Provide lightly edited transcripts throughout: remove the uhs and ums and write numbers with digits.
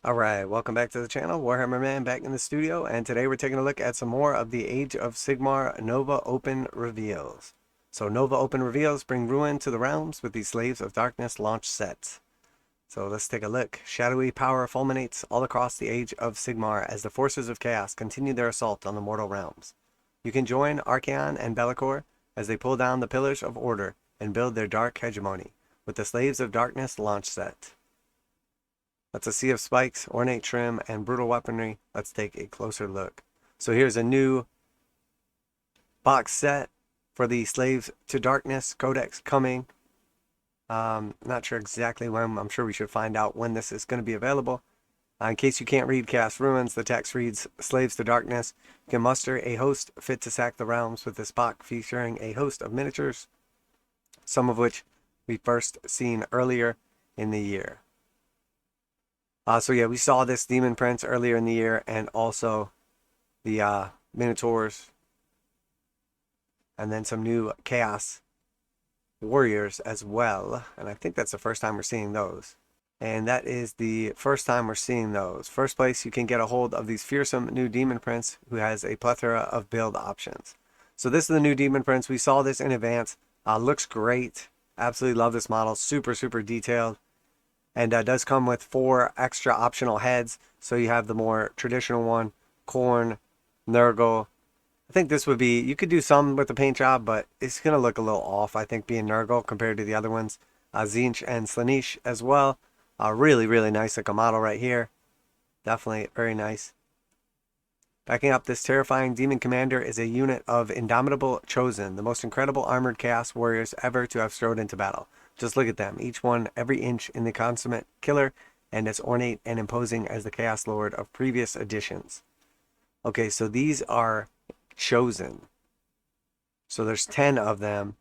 Alright, welcome back to the channel. Warhammer Man back in the studio, and today we're taking a look at some more of the Age of Sigmar Nova Open Reveals. So Nova Open Reveals bring ruin to the realms with the Slaves of Darkness launch sets. So let's take a look. Shadowy power fulminates all across the Age of Sigmar as the forces of chaos continue their assault on the mortal realms. You can join Archaon and Be'lakor as they pull down the pillars of order and build their dark hegemony with the Slaves of Darkness launch set. That's a sea of spikes, ornate trim, and brutal weaponry. Let's take a closer look. So here's a new box set for the Slaves to Darkness Codex coming. Not sure exactly when. I'm sure we should find out when this is going to be available. In case you can't read Cast Ruins, the text reads, Slaves to Darkness. You can muster a host fit to sack the realms with this box featuring a host of miniatures, some of which we first seen earlier in the year. So yeah, we saw this Daemon Prince earlier in the year, and also the Minotaurs, and then some new Chaos Warriors as well. And I think that's the first time we're seeing those. And that is the first time we're seeing those. First place, you can get a hold of these fearsome new Daemon Prince, who has a plethora of build options. So this is the new Daemon Prince. We saw this in advance. Looks great. Absolutely love this model. Super, super detailed. And does come with 4 extra optional heads. So you have the more traditional one, Khorne, Nurgle. I think this would be, you could do some with the paint job, but it's going to look a little off, I think, being Nurgle compared to the other ones. Tzeentch and Slaanesh as well. Really, really nice looking model right here. Definitely very nice. Backing up this terrifying Demon Commander is a unit of Indomitable Chosen, the most incredible armored chaos warriors ever to have strode into battle. Just look at them, each one every inch in the consummate killer, and as ornate and imposing as the Chaos Lord of previous editions. Okay, so these are chosen. So there's 10 of them.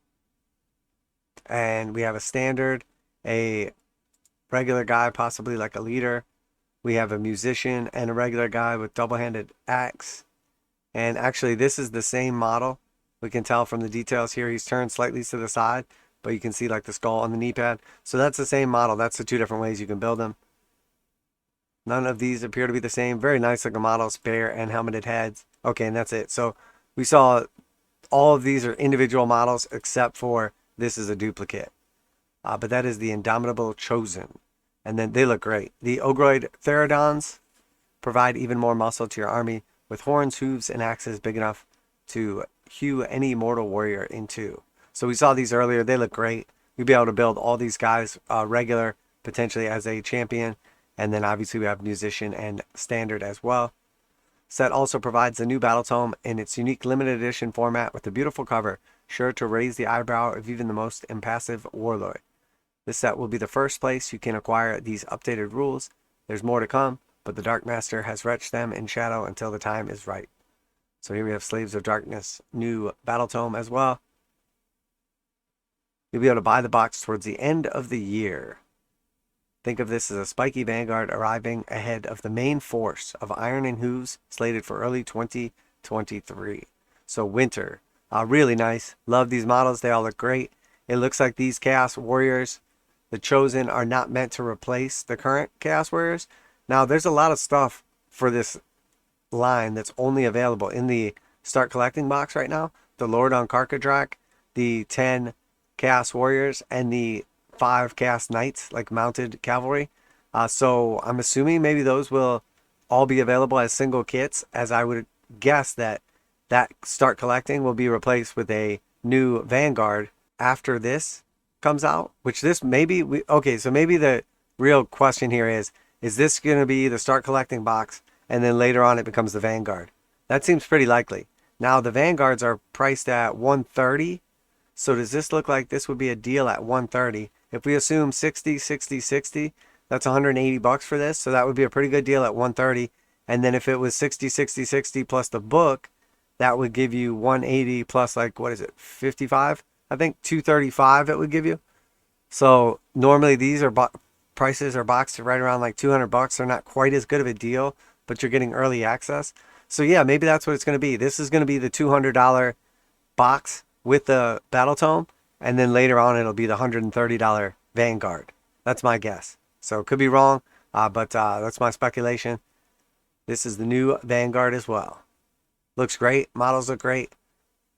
And we have a standard, a regular guy, possibly like a leader. We have a musician and a regular guy with double-handed axe. And actually, this is the same model. We can tell from the details here, he's turned slightly to the side, but you can see like the skull on the knee pad. So that's the same model. That's the 2 different ways you can build them. None of these appear to be the same. Very nice looking models, bare and helmeted heads. Okay, and that's it. So we saw all of these are individual models except for this is a duplicate. But that is the Indomitable Chosen. And then they look great. The Ogroid Theridons provide even more muscle to your army with horns, hooves, and axes big enough to hew any mortal warrior in two. So we saw these earlier. They look great. You'll be able to build all these guys regular, potentially as a champion. And then obviously we have musician and standard as well. Set also provides a new Battletome in its unique limited edition format with a beautiful cover, sure to raise the eyebrow of even the most impassive warlord. This set will be the first place you can acquire these updated rules. There's more to come, but the Dark Master has retched them in shadow until the time is right. So here we have Slaves of Darkness, new Battletome as well. You'll be able to buy the box towards the end of the year. Think of this as a spiky Vanguard arriving ahead of the main force of Iron and Hooves slated for early 2023. So winter. Really nice. Love these models. They all look great. It looks like these Chaos Warriors, the Chosen, are not meant to replace the current Chaos Warriors. Now, there's a lot of stuff for this line that's only available in the Start Collecting box right now. The Lord on Karkadrak, the 10 Chaos Warriors, and the 5 Chaos Knights, like mounted cavalry. So I'm assuming maybe those will all be available as single kits, as I would guess that Start Collecting will be replaced with a new Vanguard after this comes out, which this maybe okay, so maybe the real question here is this going to be the Start Collecting box and then later on it becomes the Vanguard? That seems pretty likely. Now the Vanguards are priced at $130. So does this look like this would be a deal at $130? If we assume 60, 60, 60, that's $180 for this. So that would be a pretty good deal at $130. And then if it was 60, 60, 60 plus the book, that would give you $180 plus, like, what is it, 55? I think $235 it would give you. So normally these are prices are boxed right around like $200. They're not quite as good of a deal, but you're getting early access. So yeah, maybe that's what it's going to be. This is going to be the $200 box with the Battletome, and then later on it'll be the $130 Vanguard. That's my guess. So it could be wrong. but that's my speculation. This is the new Vanguard as well. Looks great. Models look great.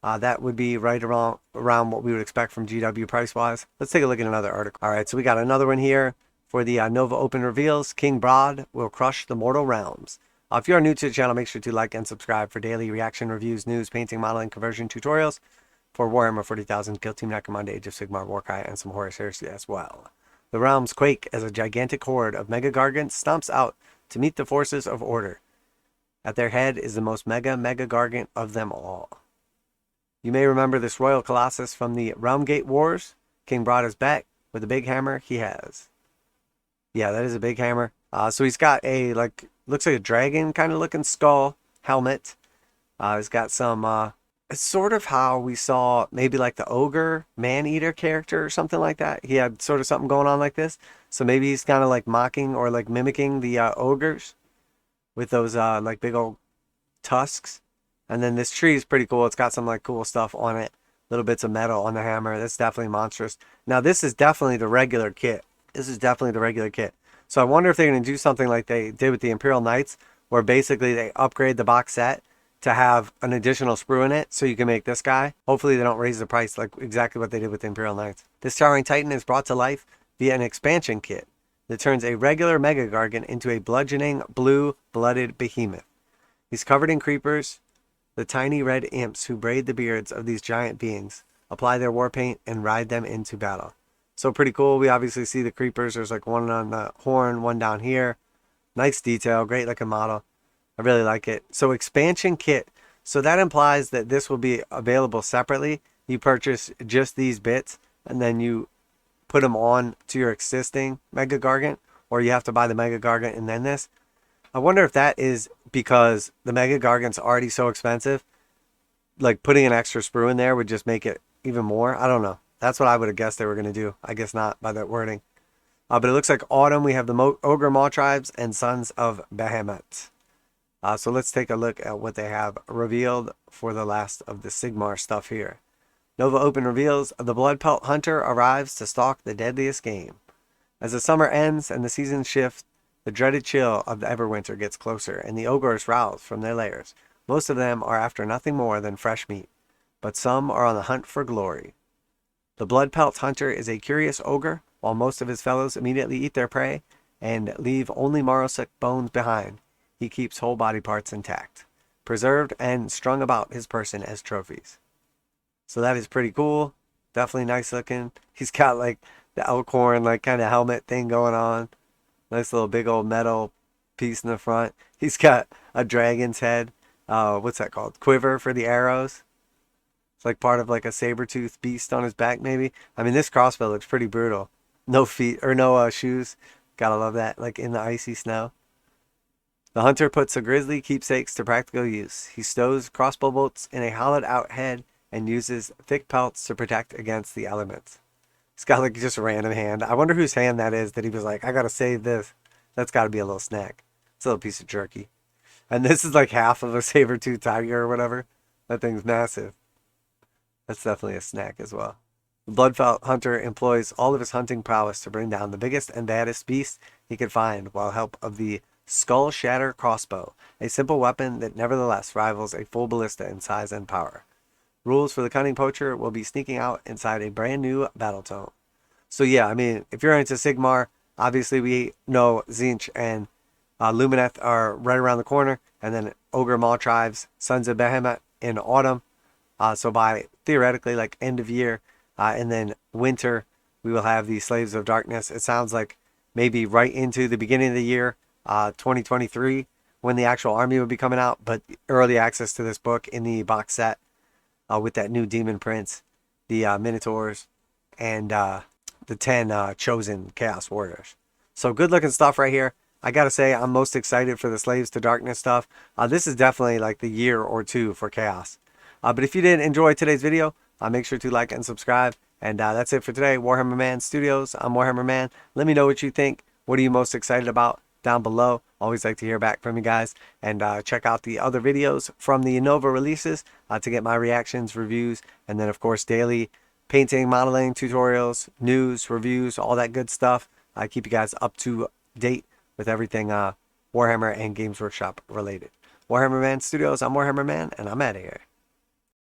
That would be right around what we would expect from GW price-wise. Let's take a look at another article. All right, so we got another one here for the Nova Open reveals. King Brodd will crush the mortal realms. If you are new to the channel, make sure to like and subscribe for daily reaction reviews, news, painting, modeling, conversion tutorials for Warhammer 40,000, Kill Team necromunda, Age of Sigmar, warcry, and some horror series as well. The realms quake as a gigantic horde of mega gargants stomps out to meet the forces of order. At their head is the most mega gargant of them all. You may remember this royal colossus from the Realmgate Wars. King Brodd is back with a big hammer he has. Yeah, that is a big hammer. So he's got a, looks like a dragon kind of looking skull helmet. He's got some, it's sort of how we saw maybe like the Ogor man-eater character or something like that. He had sort of something going on like this. So maybe he's kind of like mocking or like mimicking the Ogors with those like big old tusks. And then this tree is pretty cool. It's got some like cool stuff on it. Little bits of metal on the hammer. That's definitely monstrous. Now this is definitely the regular kit. This is definitely the regular kit. So I wonder if they're going to do something like they did with the Imperial Knights, where basically they upgrade the box set to have an additional sprue in it so you can make this guy. Hopefully they don't raise the price like exactly what they did with the Imperial Knights. This towering titan is brought to life via an expansion kit that turns a regular mega gargant into a bludgeoning blue-blooded behemoth. He's covered in creepers, the tiny red imps who braid the beards of these giant beings, apply their war paint, and ride them into battle. So pretty cool. We obviously see the creepers. There's like one on the horn, one down here. Nice detail, great looking model. I really like it. So expansion kit. So that implies that this will be available separately. You purchase just these bits and then you put them on to your existing Mega Gargant, or you have to buy the Mega Gargant and then this. I wonder if that is because the Mega Gargant's already so expensive. Like putting an extra sprue in there would just make it even more. I don't know. That's what I would have guessed they were going to do. I guess not by that wording. But it looks like autumn. We have the Ogor Mawtribes and Sons of Behemot. So let's take a look at what they have revealed for the last of the Sigmar stuff here. Nova Open reveals the Blood Pelt Hunter arrives to stalk the deadliest game. As the summer ends and the seasons shift, the dreaded chill of the Everwinter gets closer, and the Ogors rouse from their lairs. Most of them are after nothing more than fresh meat, but some are on the hunt for glory. The Blood Pelt Hunter is a curious ogre, while most of his fellows immediately eat their prey and leave only marrow-sick bones behind. He keeps whole body parts intact, preserved and strung about his person as trophies. So that is pretty cool. Definitely nice looking. He's got like the elk horn, like kind of helmet thing going on. Nice little big old metal piece in the front. He's got a dragon's head. What's that called? Quiver for the arrows. It's like part of like a saber-toothed beast on his back maybe. I mean, this crossbow looks pretty brutal. No feet or no shoes. Gotta love that, like in the icy snow. The hunter puts the grisly keepsakes to practical use. He stows crossbow bolts in a hollowed out head and uses thick pelts to protect against the elements. He's got like just a random hand. I wonder whose hand that is that he was like, I gotta save this. That's gotta be a little snack. It's a little piece of jerky. And this is like half of a saber-toothed tiger or whatever. That thing's massive. That's definitely a snack as well. The Bloodfelt Hunter employs all of his hunting prowess to bring down the biggest and baddest beast he could find, while help of the Skull Shatter crossbow, a simple weapon that nevertheless rivals a full ballista in size and power. Rules for the cunning poacher will be sneaking out inside a brand new Battletome. So yeah, I mean, if you're into Sigmar, obviously we know Tzeentch and Lumineth are right around the corner, and then Ogor Mawtribes, Sons of Behemot in autumn. So by theoretically like end of year and then winter, we will have the Slaves of Darkness. It sounds like maybe right into the beginning of the year, 2023, when the actual army will be coming out, but early access to this book in the box set with that new Daemon Prince, the Minotaurs, and the 10 chosen Chaos Warriors. So good looking stuff right here. I gotta say, I'm most excited for the Slaves to Darkness stuff. This is definitely like the year or two for Chaos. But if you did enjoy today's video, make sure to like and subscribe. And that's it for today. Warhammer Man Studios. I'm Warhammer Man. Let me know what you think. What are you most excited about down below? Always like to hear back from you guys. And check out the other videos from the Nova releases to get my reactions, reviews, and then of course daily painting, modeling, tutorials, news, reviews, all that good stuff. I keep you guys up to date with everything Warhammer and Games Workshop related. Warhammer Man Studios, I'm Warhammer Man, and I'm out of here.